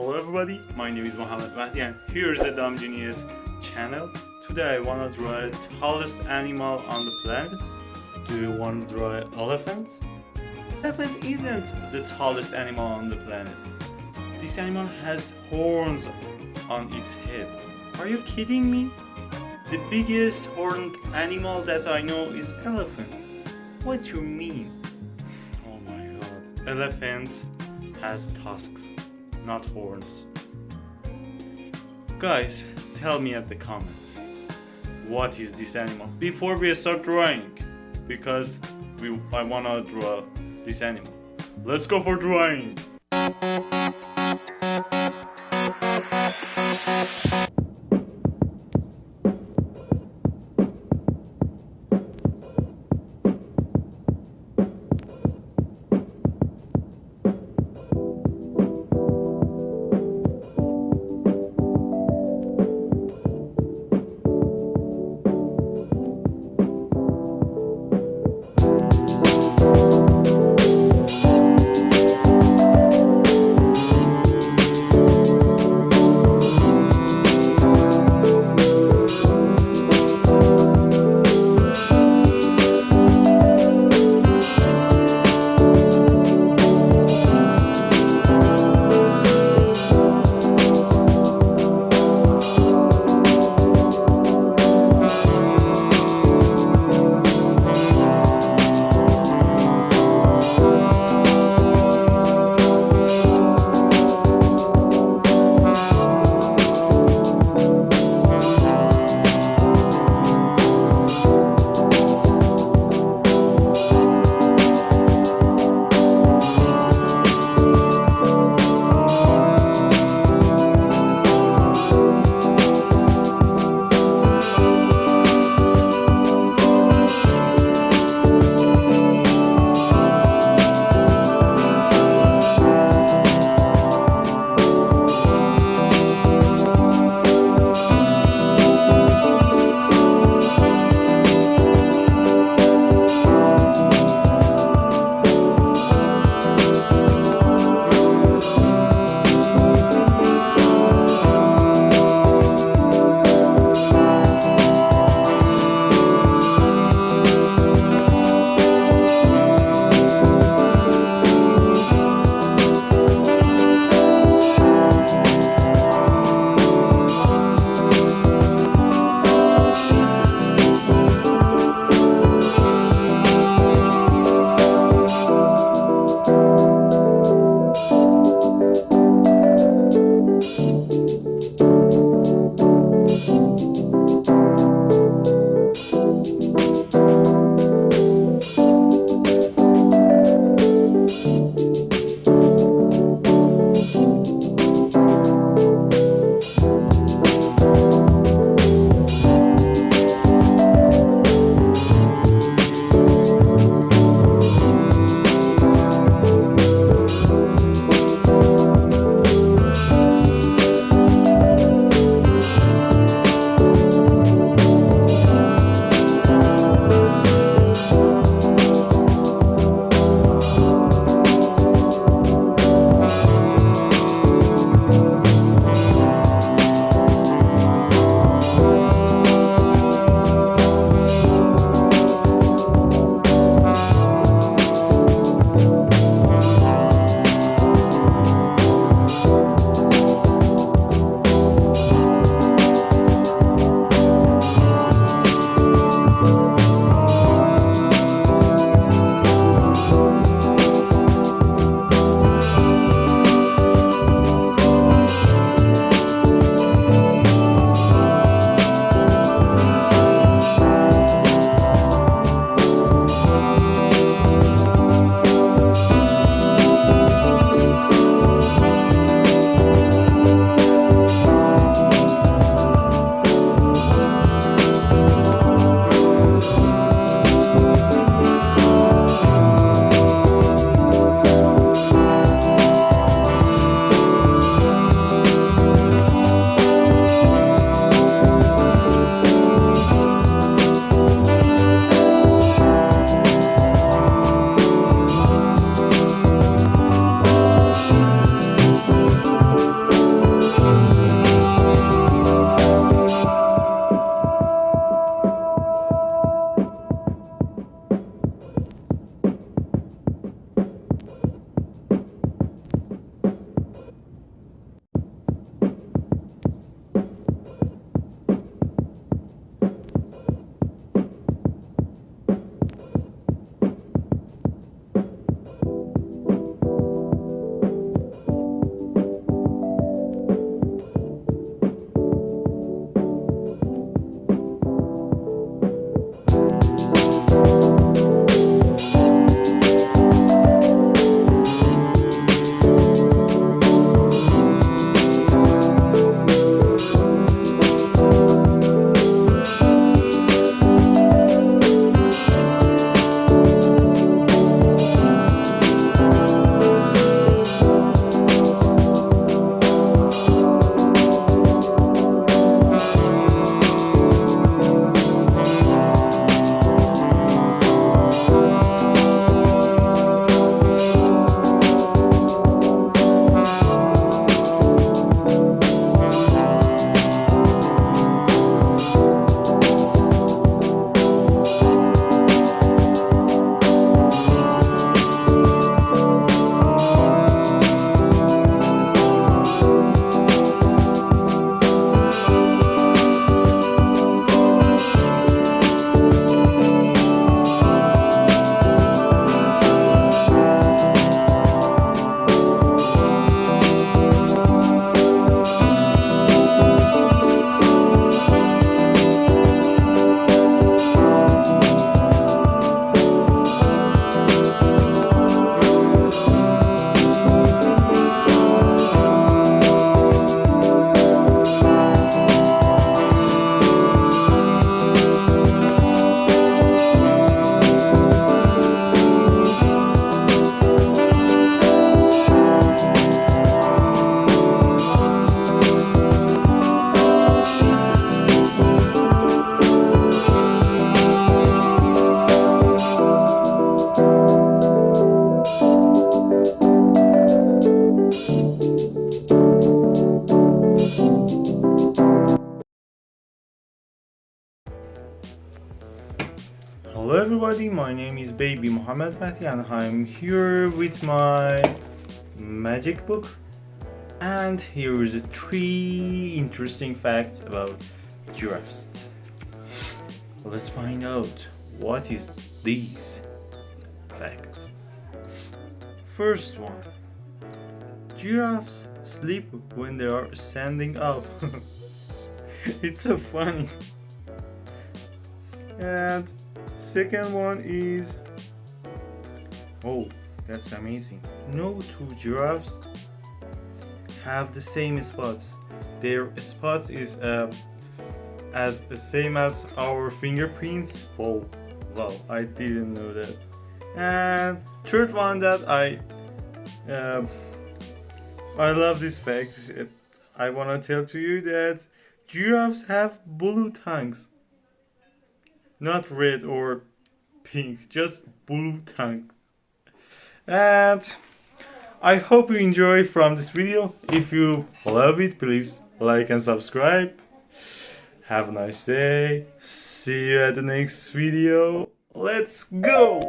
Hello everybody, my name is Mohammed Mahdi and here's the Dumgenius channel. Today I wanna draw the tallest animal on the planet. Do you wanna draw an elephant? Elephant isn't the tallest animal on the planet. This animal has horns on its head. Are you kidding me? The biggest horned animal that I know is elephant. What you mean? Oh my god. Elephants has tusks, not horns. Guys, tell me at the comments, what is this animal before we start drawing, because I wanna draw this animal. Let's go for drawing. everybody, my name is Baby Mohammed Mati and I'm here with my magic book, and here is 3 interesting facts about giraffes. Let's find out what is these facts. First one, giraffes sleep when they are standing up. It's so funny. And second one is, oh, that's amazing. No two giraffes have the same spots. Their spots is as the same as our fingerprints. Oh, wow, I didn't know that. And third one that I love this fact. I wanna tell to you that giraffes have blue tongues. Not red or pink, just blue tongue. And I hope you enjoy from this video. If you love it, please like and subscribe. Have a nice day. See you at the next video. Let's go!